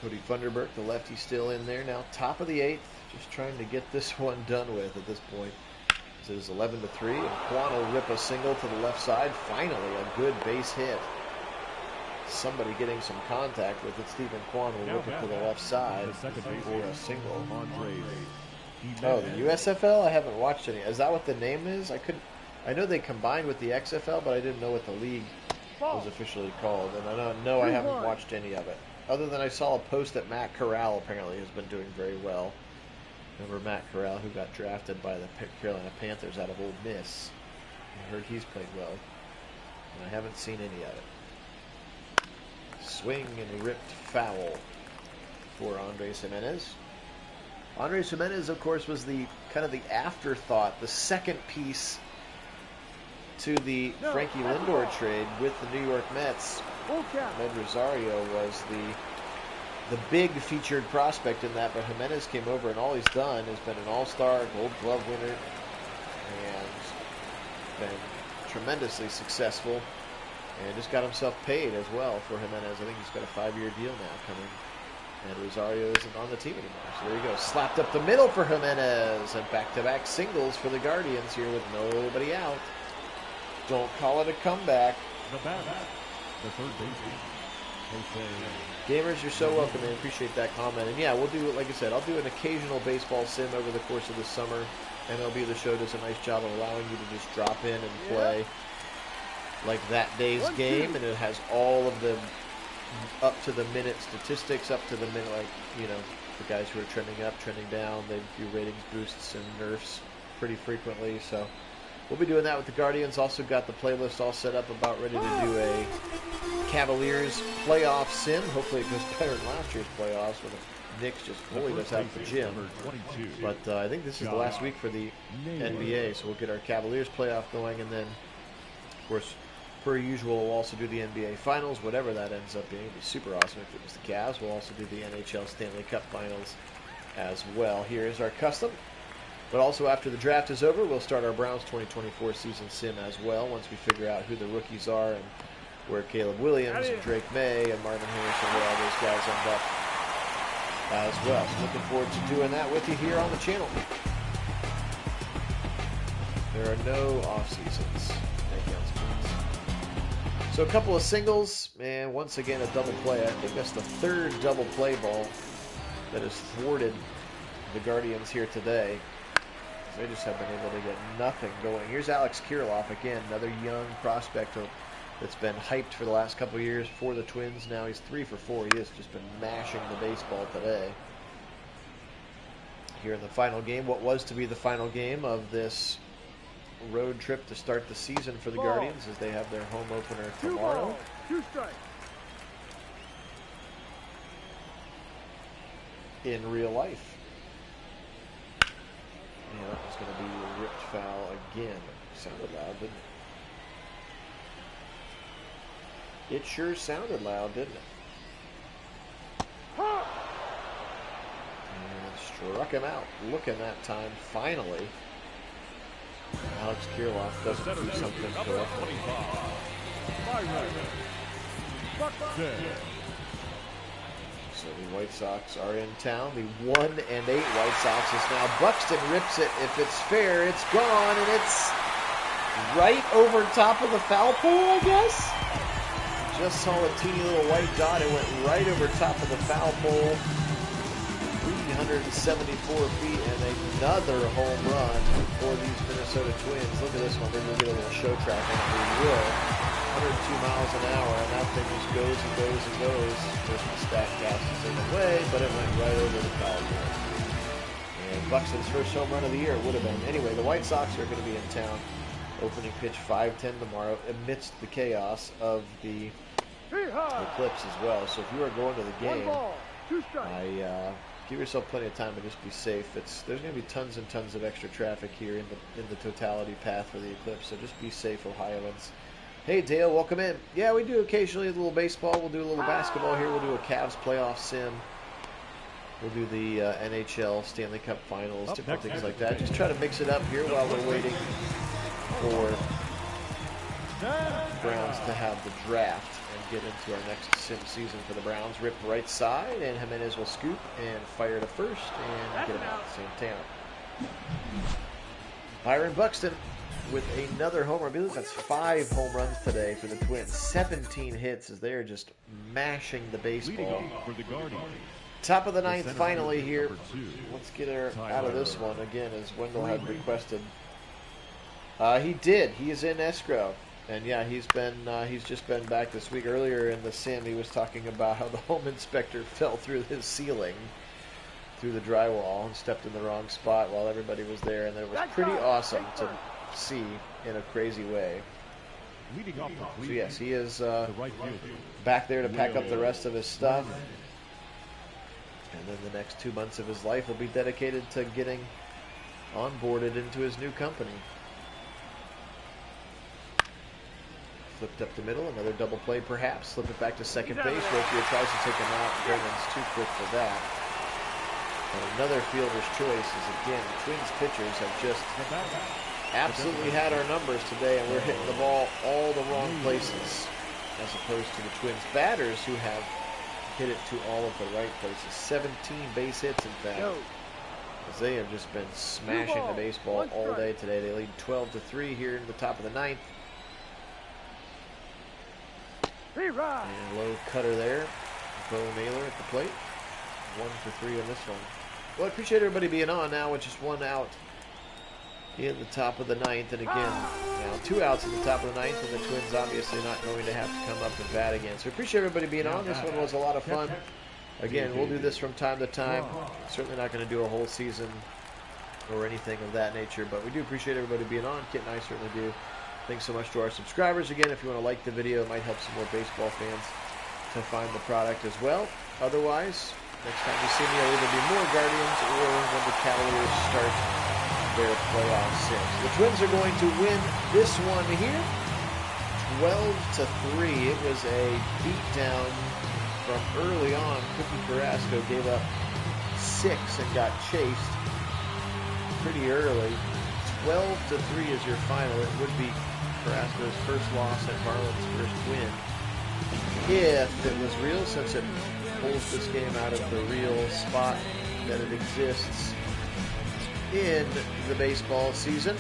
Cody Funderburk, the lefty, still in there now. Top of the 8th, just trying to get this one done with at this point. It is 11-3, and Kwan will rip a single to the left side. Finally, a good base hit. Somebody getting some contact with it. Stephen Kwan will rip it to the left side for a single. Oh, the USFL? I haven't watched any. Is that what the name is? I know they combined with the XFL, but I didn't know what the league was officially called. And I haven't watched any of it. Other than I saw a post that Matt Corral apparently has been doing very well. Remember Matt Corral, who got drafted by the Carolina Panthers out of Ole Miss. I heard he's played well. And I haven't seen any of it. Swing and ripped foul for Andres Gimenez. Andres Gimenez, of course, was the kind of the afterthought, the second piece to the Frankie Lindor trade with the New York Mets. Med Rosario was the big featured prospect in that, but Gimenez came over, and all he's done has been an all-star, Gold Glove winner, and been tremendously successful, and just got himself paid as well for Gimenez. I think he's got a 5-year deal now coming, and Rosario isn't on the team anymore. So there you go, slapped up the middle for Gimenez, and back-to-back singles for the Guardians here with nobody out. Don't call it a comeback. The batter, the third baseman, Gamers, you're so welcome, man. Appreciate that comment. And yeah, we'll do, like I said, I'll do an occasional baseball sim over the course of the summer. MLB The Show does a nice job of allowing you to just drop in and play like that day's game, and it has all of the up to the minute statistics, up to the minute, like, you know, the guys who are trending up, trending down. They do ratings boosts and nerfs pretty frequently, so we'll be doing that with the Guardians. Also got the playlist all set up, about ready to do a Cavaliers playoff sim. Hopefully it goes better than last year's playoffs when the Knicks just bullied us out the gym. But I think this is the last week for the NBA, so we'll get our Cavaliers playoff going, and then, of course, per usual, we'll also do the NBA Finals, whatever that ends up being. It'd be super awesome if it was the Cavs. We'll also do the NHL Stanley Cup Finals as well. Here is our custom. But also after the draft is over, we'll start our Browns 2024 season sim as well, once we figure out who the rookies are and where Caleb Williams and Drake May and Marvin Harris and where all those guys end up as well. So looking forward to doing that with you here on the channel. There are no off seasons. So a couple of singles, and once again a double play. I think that's the third double play ball that has thwarted the Guardians here today. They just have been able to get nothing going. Here's Alex Kirilloff again, another young prospect that's been hyped for the last couple of years for the Twins. Now he's 3 for 4. He has just been mashing the baseball today. Here in the final game, what was to be the final game of this road trip to start the season for the Guardians, as they have their home opener tomorrow. 2 strikes. In real life. Yeah, that was going to be a ripped foul again. Sounded loud, didn't it? It sure sounded loud, didn't it? And struck him out. Looking that time, finally. Alex Kirilloff doesn't do something correctly. So the White Sox are in town. The 1-8 White Sox is now. Buxton rips it. If it's fair, it's gone, and it's right over top of the foul pole, I guess. Just saw a teeny little white dot. It went right over top of the foul pole. 374 feet, and another home run for these Minnesota Twins. Look at this one. Maybe we'll get a little show track on it. We will. 102 miles an hour, and that thing just goes and goes and goes. There's the stat cast to take away, but it went right over the foul pole. And Buxton's first home run of the year would have been. Anyway, the White Sox are going to be in town. Opening pitch 5:10 tomorrow, amidst the chaos of the eclipse as well. So if you are going to the game, give yourself plenty of time to just be safe. There's going to be tons and tons of extra traffic here in the totality path for the eclipse. So just be safe, Ohioans. Hey Dale, welcome in. Yeah, we do occasionally a little baseball. We'll do a little basketball here. We'll do a Cavs playoff sim. We'll do the NHL Stanley Cup Finals, different things like that. Just try to mix it up here while we're waiting for the Browns to have the draft and get into our next sim season for the Browns. Rip right side, and Jimenez will scoop and fire to first and get him out. Santana. Byron Buxton with another homer. I believe that's 5 home runs today for the Twins. 17 hits as they are just mashing the baseball. Top of the 9th finally here. Let's get her out of this one again, as Wendell had requested. He did. He is in escrow. And yeah, he's just been back this week. Earlier in the sim, he was talking about how the home inspector fell through his ceiling, through the drywall, and stepped in the wrong spot while everybody was there. And it was pretty awesome to see in a crazy way. So yes, he is back there to pack up the rest of his stuff. And then the next 2 months of his life will be dedicated to getting onboarded into his new company. Flipped up the middle, another double play perhaps. Slip it back to second base. Rokia tries to take him out. Brendan's too quick for that. And another fielder's choice is, again, Twins pitchers have just absolutely had our numbers today, and we're hitting the ball all the wrong places, as opposed to the Twins batters, who have hit it to all of the right places. 17 base hits, in fact, as they have just been smashing the baseball all day today. They lead 12-3 here in the top of the 9th. Rerun. And low cutter there. Bo Naylor at the plate. 1 for 3 on this one. Well, I appreciate everybody being on now with just 1 out in the top of the 9th. And again, now 2 outs in the top of the 9th, and the Twins obviously not going to have to come up and bat again. So appreciate everybody being on. This one was a lot of fun. Again, we'll do this from time to time. Certainly not going to do a whole season or anything of that nature, but we do appreciate everybody being on. Kit and I certainly do. Thanks so much to our subscribers. Again, if you want to like the video, it might help some more baseball fans to find the product as well. Otherwise, next time you see me, I'll either be more Guardians or when the Cavaliers start their playoff series. The Twins are going to win this one here, 12-3. It was a beatdown from early on. Cookie Carrasco gave up 6 and got chased pretty early. 12-3 is your final. It would be Carrasco's first loss and Marlins' first win, if it was real, since it pulls this game out of the real spot that it exists in the baseball season.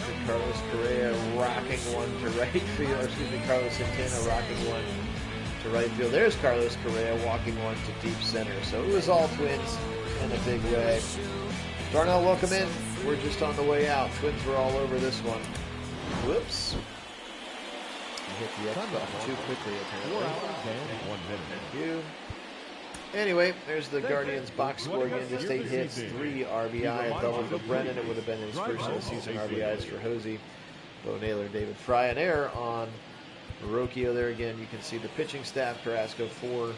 And Carlos Correa rocking one to right field, Carlos Santana rocking one to right field. There's Carlos Correa walking one to deep center. So it was all Twins in a big way. Darnell, welcome in. We're just on the way out. Twins were all over this one. Whoops. I hit the X button too quickly, apparently. 4 hours and 1 minute. Thank you. Anyway, there's the Guardians box score again. Just 8 hits, 3 RBI, a double for Brennan. It would have been his first of the season RBIs for Hosey. Bo Naylor, David Fry, an error on Rocchio there again. You can see the pitching staff. Carrasco 4,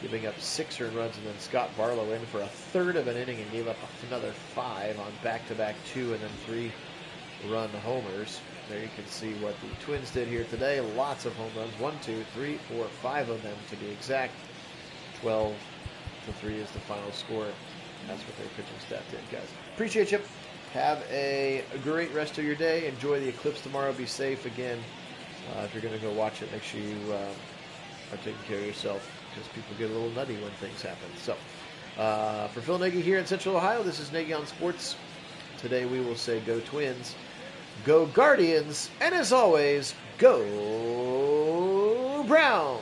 giving up 6 earned runs, and then Scott Barlow in for a third of an inning and gave up another 5 on back-to-back 2 and then 3-run homers. There you can see what the Twins did here today. Lots of home runs. 1, 2, 3, 4, 5 of them to be exact. 12-3 is the final score. That's what their pitching staff did, guys. Appreciate you. Have a great rest of your day. Enjoy the eclipse tomorrow. Be safe again. If you're going to go watch it, make sure you are taking care of yourself, because people get a little nutty when things happen. So, for Phil Nagy here in Central Ohio, this is Nagy on Sports. Today we will say go Twins, go Guardians, and as always, go Browns!